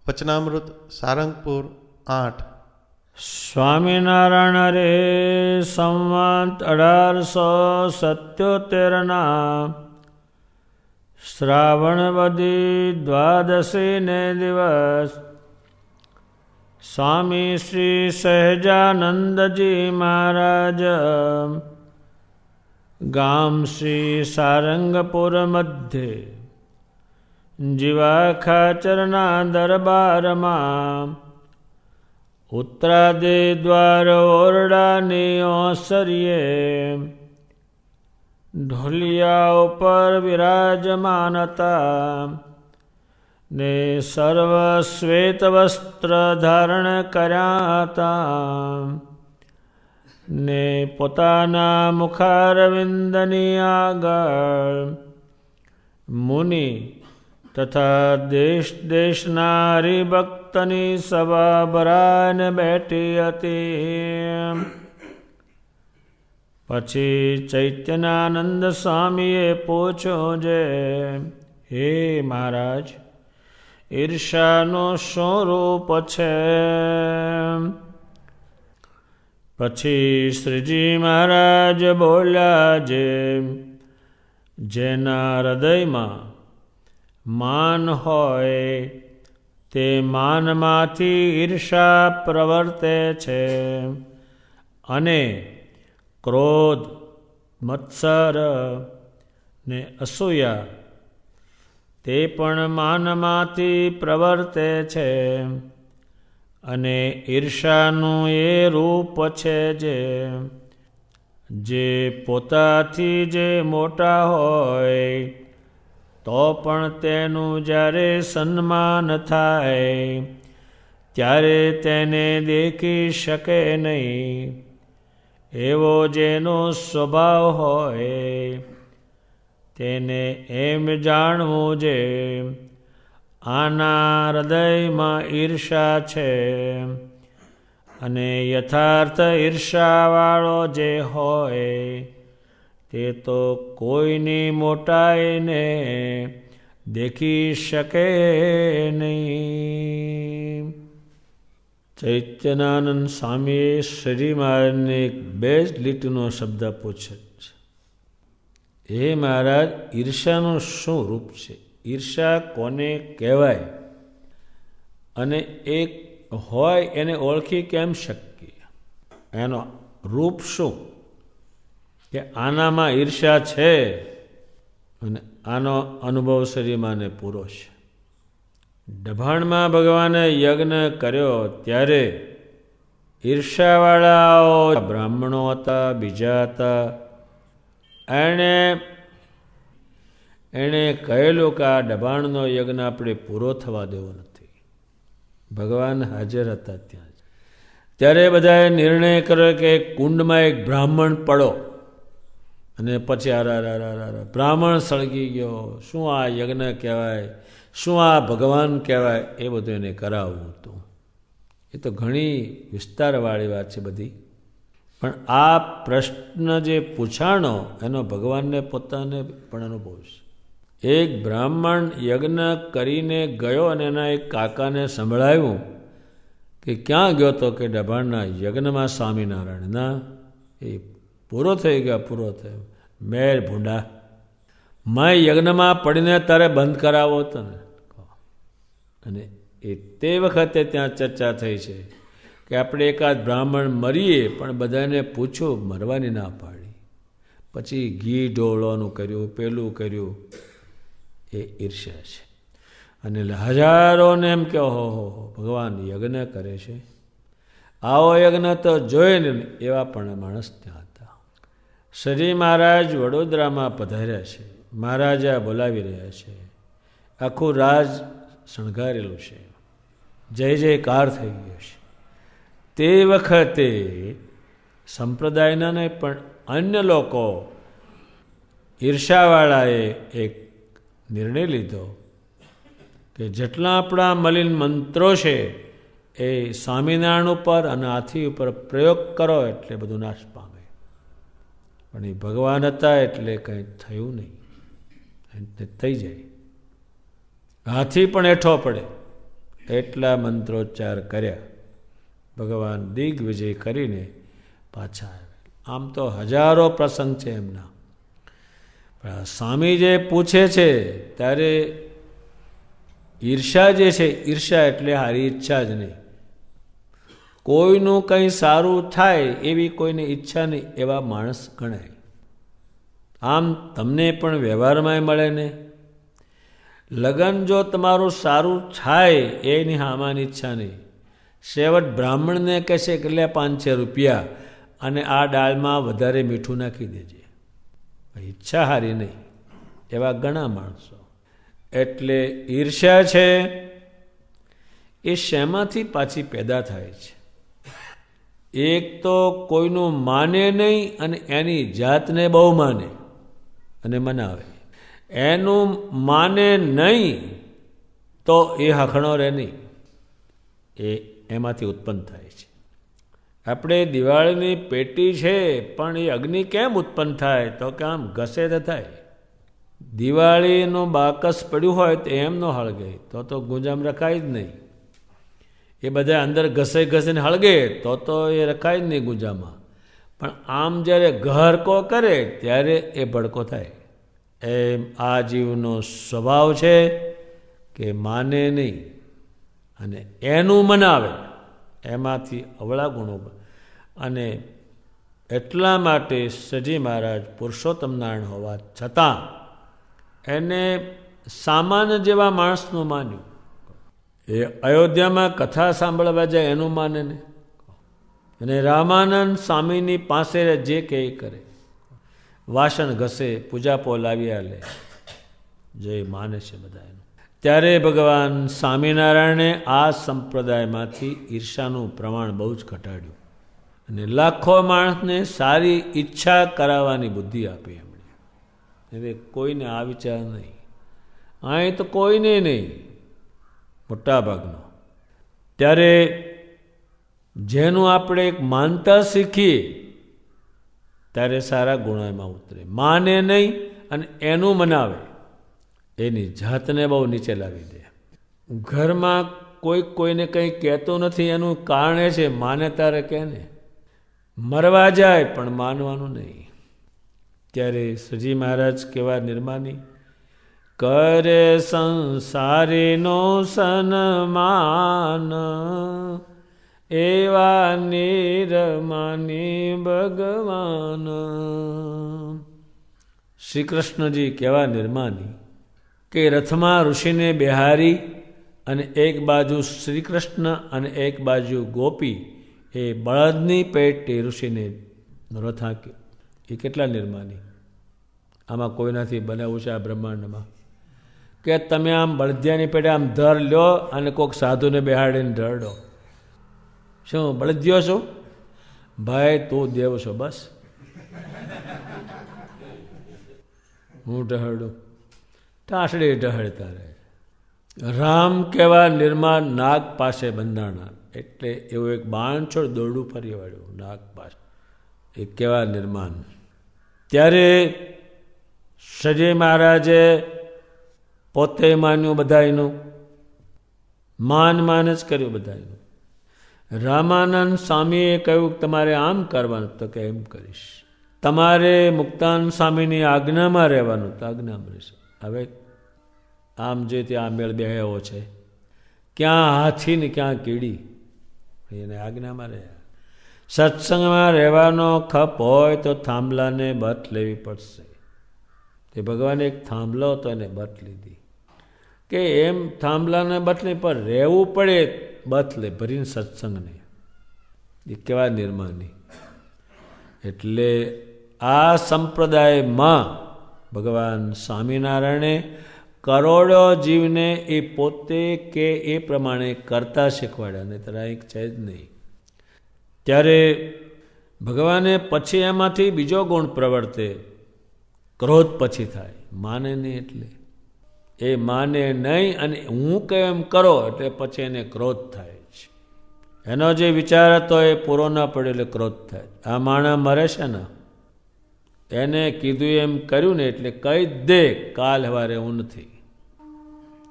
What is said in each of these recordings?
વચનામૃત સારંગપુર 8 સ્વામિનારાયણ રે સંવત 1877 શ્રાવણ વદી દ્વાદશી ને દિવસ સ્વામી શ્રી સહજાનંદજી મહારાજ ગામ શ્રી સારંગપુર મધ્યે જીવા ખાચરના દરબારમાં ઉત્તરાદિ દ્વાર ઓરડાની ઓસરીએ ઢોલિયા ઉપર વિરાજમાન હતા ને સર્વ શ્વેત વસ્ત્ર ધારણ કર્યા હતા ને પોતાના મુખારવિંદની આગળ મુનિ તથા દેશ દેશના હરિભક્તની સભા ભરાઈને બેઠી હતી. પછી ચૈતન્યાનંદ સ્વામીએ પૂછ્યું છે, હે મહારાજ, ઈર્ષાનું શું રૂપ છે? પછી શ્રીજી મહારાજ બોલ્યા છે, જેના હૃદયમાં માન હોય તે માનમાંથી ઈર્ષા પ્રવર્તે છે અને ક્રોધ, મત્સર ને અસૂયા તે પણ માનમાંથી પ્રવર્તે છે. અને ઈર્ષાનું એ રૂપ છે જે પોતાથી જે મોટા હોય તો પણ તેનું જ્યારે સન્માન થાય ત્યારે તેને દેખી શકે નહીં. એવો જેનો સ્વભાવ હોય તેને એમ જાણવું છે, આના હૃદયમાં ઈર્ષા છે. અને યથાર્થ ઈર્ષાવાળો જે હોય તે તો કોઈની મોટાઈને દેખી શકે નહીં. ચૈતન્યાનંદ સ્વામીએ શ્રી મહારાજને એક બે જ લીટીનો શબ્દ પૂછે છે, હે મહારાજ, ઈર્ષાનું શું રૂપ છે? ઈર્ષા કોને કહેવાય અને એક હોય એને ઓળખી કેમ શકીએ? એનો રૂપ શું કે આનામાં ઈર્ષા છે અને આનો અનુભવ શરીરમાંને પૂરો છે. દભાણમાં ભગવાને યજ્ઞ કર્યો ત્યારે ઈર્ષાવાળાઓ બ્રાહ્મણો હતા, બીજા હતા. એણે કહેલું કે આ દભાણનો યજ્ઞ આપણે પૂરો થવા દેવો નથી. ભગવાન હાજર હતા ત્યાં. ત્યારે બધાએ નિર્ણય કર્યો કે કુંડમાં એક બ્રાહ્મણ પડો અને પછી બ્રાહ્મણ સળગી ગયો. શું આ યજ્ઞ કહેવાય? શું આ ભગવાન કહેવાય? એ બધું એને કરાવવું હતું. એ તો ઘણી વિસ્તારવાળી વાત છે બધી, પણ આ પ્રશ્ન જે પૂછાણો એનો ભગવાનને પોતાને પણ અનુભવ છે. એક બ્રાહ્મણ યજ્ઞ કરીને ગયો અને એના એક કાકાને સંભળાવ્યું કે ક્યાં ગયો તો કે દભાણના યજ્ઞમાં સ્વામિનારાયણના. એ પૂરો થઈ ગયો, પૂરો થયો. મેર ભૂંડા, મેં યજ્ઞમાં પડીને તારે બંધ કરાવો હતો ને. અને એ તે વખતે ત્યાં ચર્ચા થઈ છે કે આપણે એકાદ બ્રાહ્મણ મરીએ પણ બધાને પૂછો, મરવાની ના પાડી. પછી ઘી ઢોળવાનું કર્યું, પેલું કર્યું. એ ઈર્ષ્યા છે. અને હજારોને એમ કે હો ભગવાન યજ્ઞ કરે છે, આવો યજ્ઞ તો જોયે ને. એવા પણ માણસ ત્યાં હતા. શ્રી મહારાજ વડોદરામાં પધાર્યા છે. મહારાજા બોલાવી રહ્યા છે. આખું રાજ શણગારેલું છે. જય જયકાર થઈ ગયો છે. તે વખતે સંપ્રદાયના નહીં પણ અન્ય લોકો ઈર્ષાવાળાએ એક નિર્ણય લીધો કે જેટલા આપણા મલિન મંત્રો છે એ સ્વામિનારાયણ ઉપર અને હાથી ઉપર પ્રયોગ કરો એટલે બધું નાશ પામે. પણ એ ભગવાન હતા એટલે કંઈ થયું નહીં, થઈ જાય. હાથી પણ હેઠો પડે એટલા મંત્રોચ્ચાર કર્યા. ભગવાન દિગ્વિજય કરીને પાછા આવ્યા. આમ તો હજારો પ્રસંગ છે એમના, પણ સ્વામી જે પૂછે છે ત્યારે ઈર્ષા જે છે, ઈર્ષા એટલે હારી ઈચ્છા જ નહીં. કોઈનું કંઈ સારું થાય એવી કોઈને ઈચ્છા નહીં, એવા માણસ ગણાય. આમ તમને પણ વ્યવહારમાં મળે ને, લગ્ન જો તમારું સારું થાય એની હામાની ઈચ્છા નહીં. શેવટ બ્રાહ્મણને કહેશે કે લે 500 રૂપિયા અને આ દાળમાં વધારે મીઠું નાખી દેજે, ઈચ્છા હારી નહીં, એવા ઘણા માણસો. એટલે ઈર્ષ્યા છે એ શેમાંથી પાછી પેદા થાય છે? એક તો કોઈનું માને નહીં અને એની જાતને બહુ માને અને મનાવે. એનું માને નહીં તો એ હખણો રહે નહીં, એમાંથી ઉત્પન્ન થાય છે. આપણે દિવાળીની પેટી છે, પણ એ અગ્નિ કેમ ઉત્પન્ન થાય? તો કે આમ ઘસે તો થાય. દિવાળીનું બાકસ પડ્યું હોય તો એમ ન હળગે, તો ગુંજામ રખાય જ નહીં. એ બધા અંદર ઘસે ઘસીને હળગે તો એ રખાય જ નહીં ગુંજામાં. પણ આમ જ્યારે ઘરકો કરે ત્યારે એ ભડકો થાય. એમ આ જીવનો સ્વભાવ છે કે માને નહીં અને એનું મનાવે, એમાંથી અવળા ગુણો. અને એટલા માટે સજી મહારાજ પુરુષોત્તમ નારાયણ હોવા છતાં એને સામાન્ય જેવા માણસનું માન્યું. એ અયોધ્યામાં કથા સાંભળવા જાય એનું માને ને, અને રામાનંદ સ્વામીની પાસે જે કે એ કરે, વાસણ ઘસે, પૂજા પોલ લાવી લે, જે માને છે બધા એનું. ત્યારે ભગવાન સ્વામિનારાયણે આ સંપ્રદાયમાંથી ઈર્ષાનું પ્રમાણ બહુ જ ઘટાડ્યું અને લાખો માણસને સારી ઈચ્છા કરાવવાની બુદ્ધિ આપી એમણે. હવે કોઈને આ વિચાર નહીં, અહીં તો કોઈને નહીં, મોટા ભાગનો. ત્યારે જેનું આપણે એક માનતા શીખીએ ત્યારે સારા ગુણો એમાં ઉતરે. માને નહીં અને એનું મનાવે, એની જાતને બહુ નીચે લાવી દે. ઘરમાં કોઈને કંઈ કહેતો નથી, એનું કારણ એ છે માને તારે કે ને, મરવા જાય પણ માનવાનું નહીં. ત્યારે સજી મહારાજ કેવા નિર્માની, કરે સંસારીનો સન્માન, એવા નિર્માની ભગવાન. શ્રી કૃષ્ણજી કેવા નિર્માની કે રથમાં ઋષિને બિહારી અને એક બાજુ શ્રી કૃષ્ણ અને એક બાજુ ગોપી, એ બળદની પેટે ઋષિને રથ હાંક્યો. એ કેટલા નિર્માની! આમાં કોઈનાથી બનાવવું છે આ બ્રહ્માંડમાં કે તમે આમ બળદિયાની પેટે આમ ધર લ્યો અને કોઈક સાધુને બેહાડીને ઢળડો. શું બળદિયો છો? ભાઈ તું દેવ છો, બસ હું ઢહડું, ટાસડી ઢહડતા રહે. રામ કેવા નિર્માણ નાગ પાસે બંધાણા, એટલે એવું એક બાણછોડ દોરડું ફરી વળ્યું નાગ પાસે. એ કેવા નિર્માણ! ત્યારે સજી મહારાજે પોતે માન્યું બધાયનું, માન જ કર્યું બધાયનું. રામાનંદ સ્વામીએ કહ્યું તમારે આમ કરવાનું, તો કે એમ કરીશ. તમારે મુક્તાનંદ સ્વામીની આજ્ઞામાં રહેવાનું, તો આજ્ઞામાં રહેશે. હવે આમ જે ત્યાં મેળ બેહ્યો છે, ક્યાં હાથી ને ક્યાં કીડી, એને આજ્ઞામાં રહ્યા. સત્સંગમાં રહેવાનો ખપ હોય તો થાંભલાને બત લેવી પડશે. તે ભગવાને એક થાંભલો હતો એને બત લીધી, કે એમ થાંભલાને બત નહીં પણ રહેવું પડે બત લે ભરીને સત્સંગને. એ કેવા નિર્માની! એટલે આ સંપ્રદાયમાં ભગવાન સ્વામિનારાયણે કરોડો જીવને એ પોતે કે એ પ્રમાણે કરતા શીખવાડ્યા, નહીં તરા એક છે જ નહીં. ત્યારે ભગવાને પછી એમાંથી બીજો ગુણ પ્રવર્તે, ક્રોધ પછી થાય. માને નહીં એટલે એ માને નહીં અને હું કહે એમ કરો એટલે પછી એને ક્રોધ થાય છે. એનો જે વિચાર હતો એ પૂરો ના પડે એટલે ક્રોધ થાય. આ માણસ મરે છે ને, એને કીધું એમ કર્યું ને એટલે કહી જ દે કાલ સવારે હું નથી.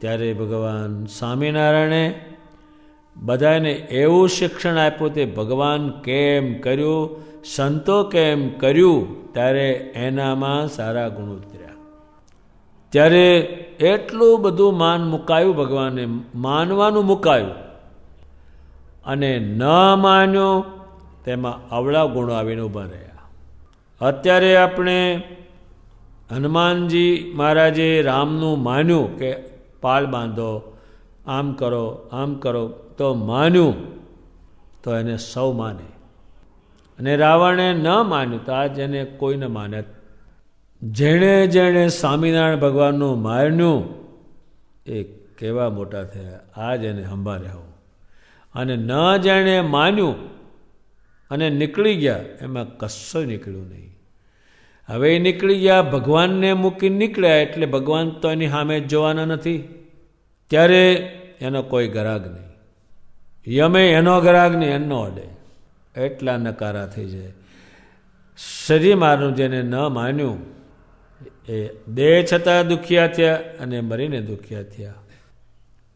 ત્યારે ભગવાન સ્વામિનારાયણે બધાને એવું શિક્ષણ આપ્યું તે ભગવાન કેમ કર્યું, સંતો કેમ કર્યું, ત્યારે એનામાં સારા ગુણ ઉતર્યા. ત્યારે એટલું બધું માન મુકાયું, ભગવાને માનવાનું મુકાયું, અને ન માન્યું તેમાં અવળા ગુણો આવીને ઊભા રહ્યા. અત્યારે આપણે હનુમાનજી મહારાજે રામનું માન્યું કે પાળ બાંધો, આમ કરો, તો માન્યું તો એને સૌ માને, અને રાવણે ન માન્યું તો આજ એને કોઈ ન માને. જેણે સ્વામિનારાયણ ભગવાનનું માન્યું એ કેવા મોટા થયા, આજ એને સંભાળે આવું. અને ન જેણે માન્યું અને નીકળી ગયા, એમાં કશું નીકળ્યું નહીં. હવે એ નીકળી ગયા, ભગવાનને મૂકીને નીકળ્યા, એટલે ભગવાન તો એની સામે જોવાના નથી. ત્યારે એનો કોઈ ગરાગ નહીં, યમે એનો ગરાગ નહીં, એનો અડે, એટલા નકારા થઈ જાય. શરીર મારું જેને ન માન્યું એ દેહ છતાં દુખિયા થયા અને મરીને દુખિયા થયા,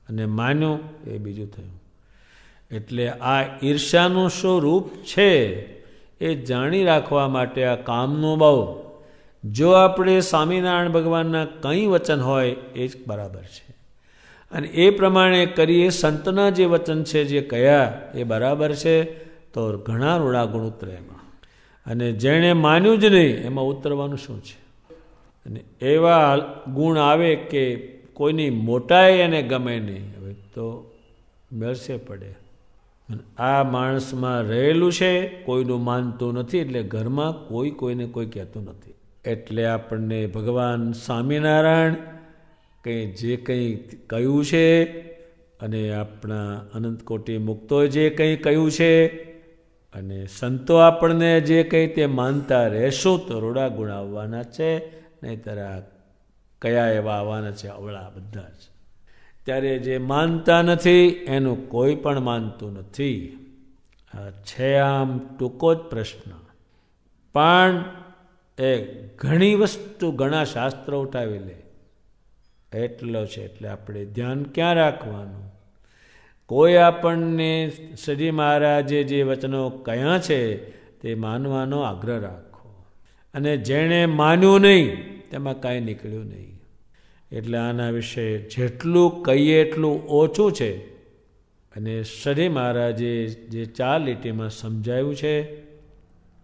અને માન્યું એ બીજું થયું. એટલે આ ઈર્ષ્યાનું શું રૂપ છે એ જાણી રાખવા માટે આ કામનું બહુ, જો આપણે સ્વામિનારાયણ ભગવાનના કંઈ વચન હોય એ જ બરાબર છે, અને એ પ્રમાણે કરીએ, સંતના જે વચન છે જે કયા એ બરાબર છે, તો ઘણા રૂડા ગુણ ઉતરે એમાં. અને જેણે માન્યું જ નહીં એમાં ઉતરવાનું શું છે? અને એવા ગુણ આવે કે કોઈની મોટાઈ એને ગમે નહીં, હવે તો મેળસે પડે. આ માણસમાં રહેલું છે, કોઈનું માનતું નથી, એટલે ઘરમાં કોઈને કોઈ કહેતું નથી. એટલે આપણને ભગવાન સ્વામિનારાયણ જે કંઈ કહ્યું છે, અને આપણા અનંતકોટી મુક્તોએ જે કંઈ કહ્યું છે, અને સંતો આપણને જે કંઈ તે માનતા રહેશું તો રૂડા ગુણ આવવાના છે, નહીંતર આ કયા એવા આવવાના છે, અવળા બધા જ. ત્યારે જે માનતા નથી એનું કોઈ પણ માનતું નથી. છે આમ ટૂંકો જ પ્રશ્ન, પણ એ ઘણી વસ્તુ ઘણા શાસ્ત્રો ઉઠાવી લે એટલો છે. એટલે આપણે ધ્યાન ક્યાં રાખવાનું? કોઈ આપણને શ્રી મહારાજે જે વચનો કયા છે તે માનવાનો આગ્રહ રાખો, અને જેણે માન્યું નહીં તેમાં કાંઈ નીકળ્યું નહીં. એટલે આના વિશે જેટલું કહીએ એટલું ઓછું છે. અને શ્રી મહારાજે જે 4 લીટીમાં સમજાવ્યું છે,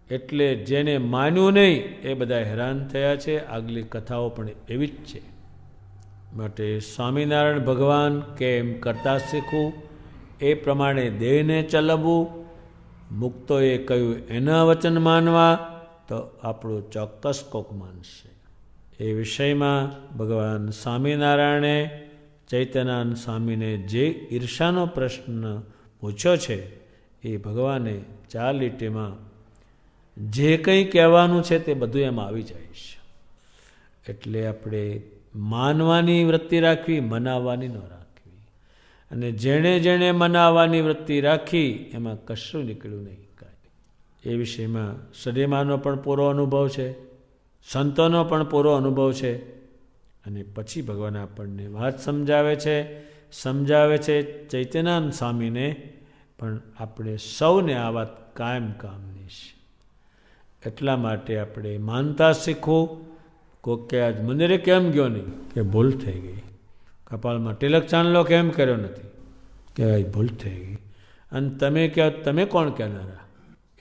એટલે જેને માન્યું નહીં એ બધા હેરાન થયા છે. આગલી કથાઓ પણ એવી જ છે. માટે સ્વામિનારાયણ ભગવાન કેમ કરતા શીખવું, એ પ્રમાણે દેહને ચલાવવું, મુક્તોએ કહ્યું એના વચન માનવા, તો આપણું ચોક્કસ કોક માનશે. એ વિષયમાં ભગવાન સ્વામિનારાયણે ચૈતન્યાનંદ સ્વામીને જે ઈર્ષાનો પ્રશ્ન પૂછ્યો છે, એ ભગવાને 4 લીટીમાં જે કંઈ કહેવાનું છે તે બધું એમાં આવી જાય છે. એટલે આપણે માનવાની વૃત્તિ રાખવી, મનાવવાની ન રાખવી. અને જેણે મનાવવાની વૃત્તિ રાખી એમાં કશું નીકળ્યું નહીં કાંઈ. એ વિષયમાં સદીમાનો પણ પૂરો અનુભવ છે, સંતોનો પણ પૂરો અનુભવ છે. અને પછી ભગવાન આપણને વાત સમજાવે છે ચૈતન્યાનંદ સ્વામીને, પણ આપણે સૌને આ વાત કામની છે. એટલા માટે આપણે માનતા શીખવું. કોક કે આજ મંદિરે કેમ ગયો નહીં, કે ભૂલ થઈ ગઈ. કપાળમાં તિલક ચાંદલો કેમ કર્યો નથી, કે ભૂલ થઈ ગઈ. અને તમે કહો, તમે કોણ કહેનારા?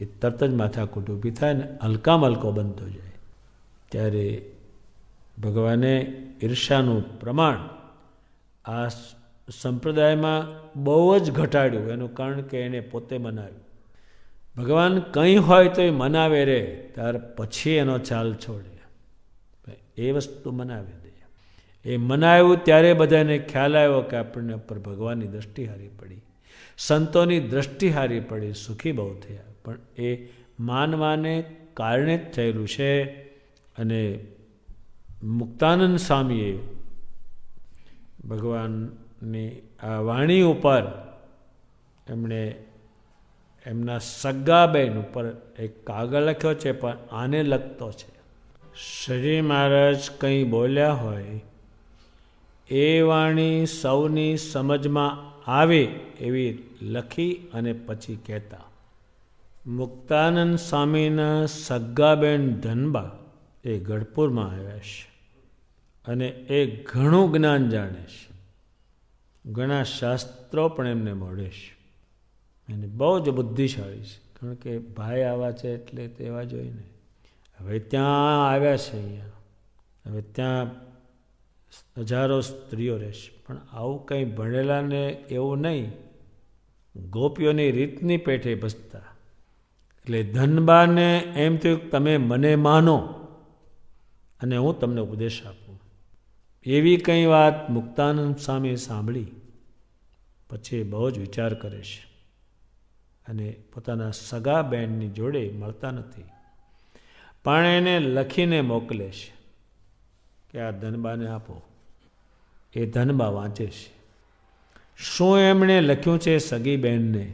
એ તરત જ માથાકૂટ ઊભી થાય ને હલકામાં હલકો બનતો જાય. ત્યારે ભગવાને ઈર્ષાનું પ્રમાણ આ સંપ્રદાયમાં બહુ જ ઘટાડ્યું. એનું કારણ કે એને પોતે મનાવ્યું. ભગવાન કંઈ હોય તો એ મનાવે રે, ત્યાર પછી એનો ચાલ છોડે. એ વસ્તુ મનાવી દે. એ મનાવ્યું ત્યારે બધાને ખ્યાલ આવ્યો કે આપણને ઉપર ભગવાનની દૃષ્ટિ હારી પડી, સંતોની દૃષ્ટિ હારી પડી, સુખી બહુ થયા. પણ એ માનવાને કારણે જ થયેલું છે. અને મુક્તાનંદ સ્વામીએ ભગવાનની આ વાણી ઉપર એમણે એમના સગાબેન ઉપર એક કાગળ લખ્યો છે, પણ આને લગતો છે. શ્રી મહારાજ કંઈ બોલ્યા હોય એ વાણી સૌની સમજમાં આવે એવી લખી અને પછી કહેતા. મુક્તાનંદ સ્વામીના સગ્ગાબેન ધનબા એ ગઢપુરમાં આવ્યા છે અને એ ઘણું જ્ઞાન જાણે છે, ઘણા શાસ્ત્રો પણ એમને મળે છે અને બહુ જ બુદ્ધિશાળી છે. કારણ કે ભાઈ આવા છે એટલે તેવા જોઈએ ને. હવે ત્યાં આવ્યા છે, અહીંયા હવે ત્યાં હજારો સ્ત્રીઓ રહેશે, પણ આવું કંઈ ભણેલાને એવું નહીં, ગોપીઓની રીતની પેઠે બસતા. એટલે ધનબાને એમ થયું કે તમે મને માનો અને હું તમને ઉપદેશ આપું. એવી કંઈ વાત મુક્તાનંદ સ્વામીએ સાંભળી પછી બહુ જ વિચાર કરે છે અને પોતાના સગા બહેનની જોડે મળતા નથી, પણ એને લખીને મોકલે છે કે આ ધનબાને આપો. એ ધનબા વાંચે છે. શું એમણે લખ્યું છે સગી બહેનને?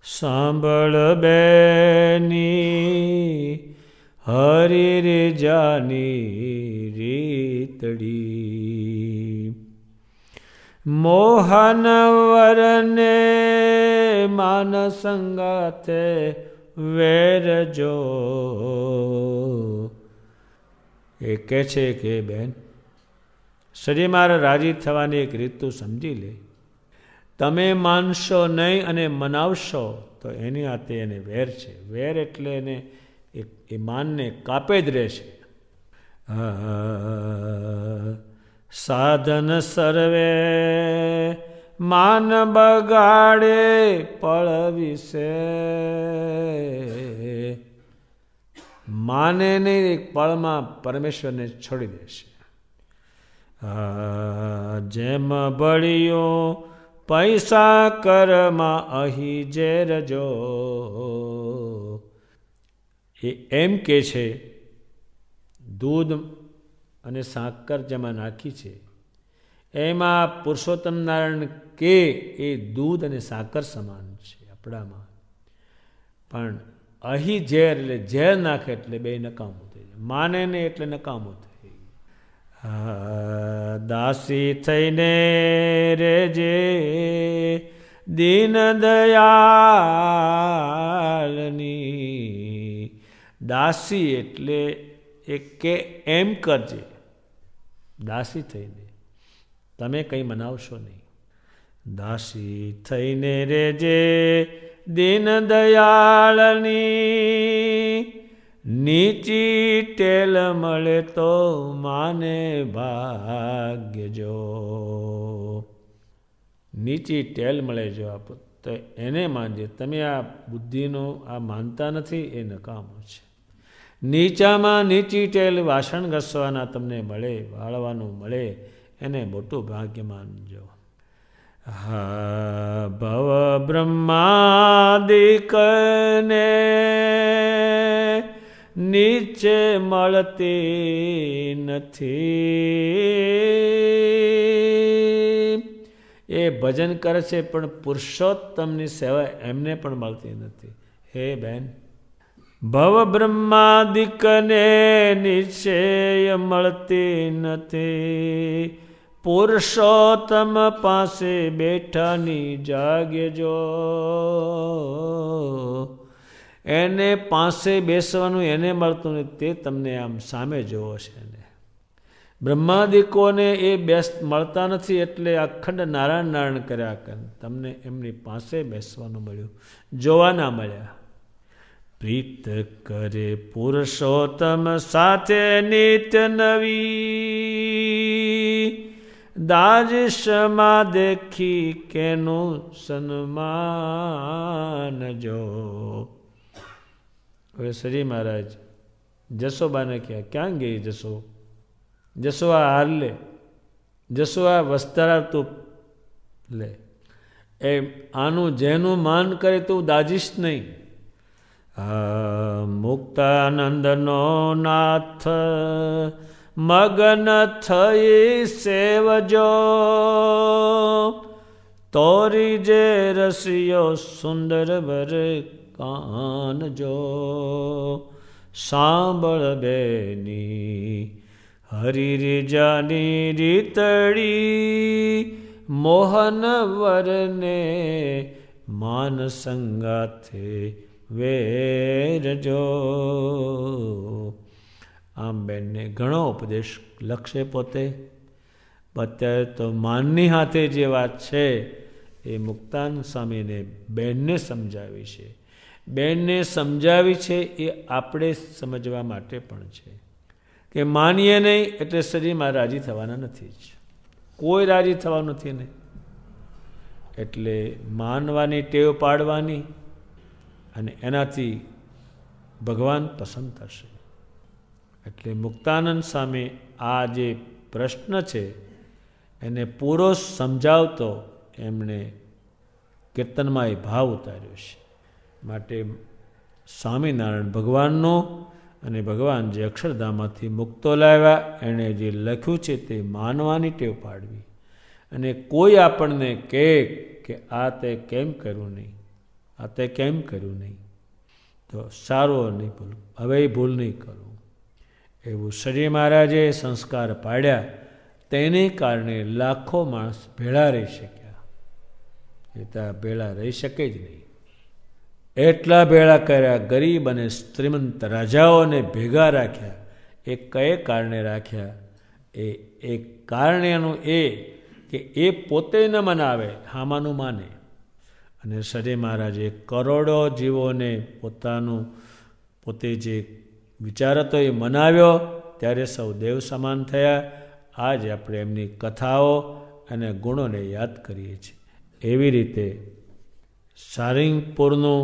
સાંભળ બેની હરી રે જાની રીતડી, મોહન વરને માન સંગાથે વેરજો. એ કહે છે કે બેન, શ્રી મારા રાજી થવાની એક રીત તું સમજી લે. તમે માનશો નહીં અને મનાવશો તો એની હાથે એને વેર છે. વેર એટલે એને એ માનને કાપે જ રહેશે. સાધન સર્વે માન બગાડે પળવિશે. માને નહીં, એક પળમાં પરમેશ્વરને છોડી દેશે. જેમ બળિયો પૈસા કરમાં અહીં ઝેરજો. એ એમ કે છે દૂધ અને સાકર જેમાં નાખી છે એમાં પુરુષોત્તમ નારાયણ કે એ દૂધ અને સાકર સમાન છે આપણામાં, પણ અહીં ઝેર એટલે ઝેર નાખે એટલે બે નકામું થઈ જાય. માને ને એટલે નકામું થઈ. દાસી થઈને રેજે દીન દયાળની. દાસી એટલે એક કે એમ કરજે, દાસી થઈને તમે કંઈ મનાવશો નહીં. દાસી થઈને રેજે દીન દયાળની, નીચી ટેલ મળે તો માને ભાગ્ય જો. નીચી ટેલ મળે જો આપ તો એને માનજે. તમે આ બુદ્ધિનું આ માનતા નથી એ નકામું છે. નીચામાં નીચી ટેલ વાસણ ઘસવાના તમને મળે, વાળવાનું મળે, એને મોટું ભાગ્ય માનજો. ભવ બ્રહ્માદિકને નીચે મળતી નથી. એ ભજન કરે છે પણ પુરુષોત્તમની સેવા એમને પણ મળતી નથી. હે બેન, ભવ બ્રહ્માદિકને નીચે મળતી નથી. પુરુષોત્તમ પાસે બેઠાની જાગજો. એને પાસે બેસવાનું એને મળતું નથી, તે તમને આમ સામે જોવો છે. ને બ્રહ્માદિકોને એ મળતા નથી એટલે અખંડ નારાયણ નારાયણ કર્યા કરે. તમને એમની પાસે બેસવાનું મળ્યું, જોવા ના મળ્યા. પ્રીત કરે પુરુષોત્તમ સાથે નિત્ય નવી, દાજ ક્ષમા દેખી કેનું સન્માન જો. હવે શ્રી મહારાજ જસોબાને ક્યાં ગઈ જસો? જસો આ હાર લે, જસો આ વસ્તારા તું લે. એમ આનું જેનું માન કરે તું દાજીશ નહીં. મુક્તાનંદનો નાથ મગન થઈ સેવજો, તોરી જે રસિયો સુંદર વર કાનજો. સાંભળ બેની હરિજાની રીતડી મોહન વરને માન સંગાથે વેરજો. આમ બેનને ઘણો ઉપદેશ લખશે પોતે. અત્યારે તો માનની હાથે જે વાત છે એ મુક્તાનંદ સ્વામીને બેનને સમજાવી છે. બેનને સમજાવી છે એ આપણે સમજવા માટે પણ છે કે માનીએ નહીં એટલે શરીરમાં રાજી થવાના નથી જ. કોઈ રાજી થવાનું નથી નહીં. એટલે માનવાની ટેવ પાડવાની અને એનાથી ભગવાન પસંદ થશે. એટલે મુક્તાનંદ સ્વામી આ જે પ્રશ્ન છે એને પૂરો સમજાવતો એમણે કીર્તનમાં એ ભાવ ઉતાર્યો છે. માટે સ્વામિનારાયણ ભગવાનનો અને ભગવાન જે અક્ષરધામમાંથી મુક્તો લાવ્યા એણે જે લખ્યું છે તે માનવાની ટેવ પાડવી. અને કોઈ આપણને કહે કે આ તે કેમ કર્યું નહીં, આ તે કેમ કર્યું નહીં, તો સારું નહીં ભૂલ, હવે એ ભૂલ નહીં કરું. એવું શ્રી મહારાજે સંસ્કાર પાડ્યા. તેને કારણે લાખો માણસ ભેળા રહી શક્યા. એ ત્યાં ભેળા રહી શકે જ નહીં. એટલા ભેળા કર્યા, ગરીબ અને શ્રીમંત રાજાઓને ભેગા રાખ્યા. એ કયે કારણે રાખ્યા? એ કારણેનું એ કે એ પોતે ન મનાવે, હામાનું માને. અને શ્રી મહારાજે કરોડો જીવોને પોતે જે વિચાર હતો એ મનાવ્યો, ત્યારે સૌ દેવ સમાન થયા. આજ આપણે એમની કથાઓ અને ગુણોને યાદ કરીએ છીએ. એવી રીતે સારંગપુરનું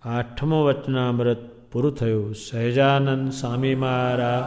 8મું વચનામૃત પૂરું થયું. સહજાનંદ સ્વામી મહારાજ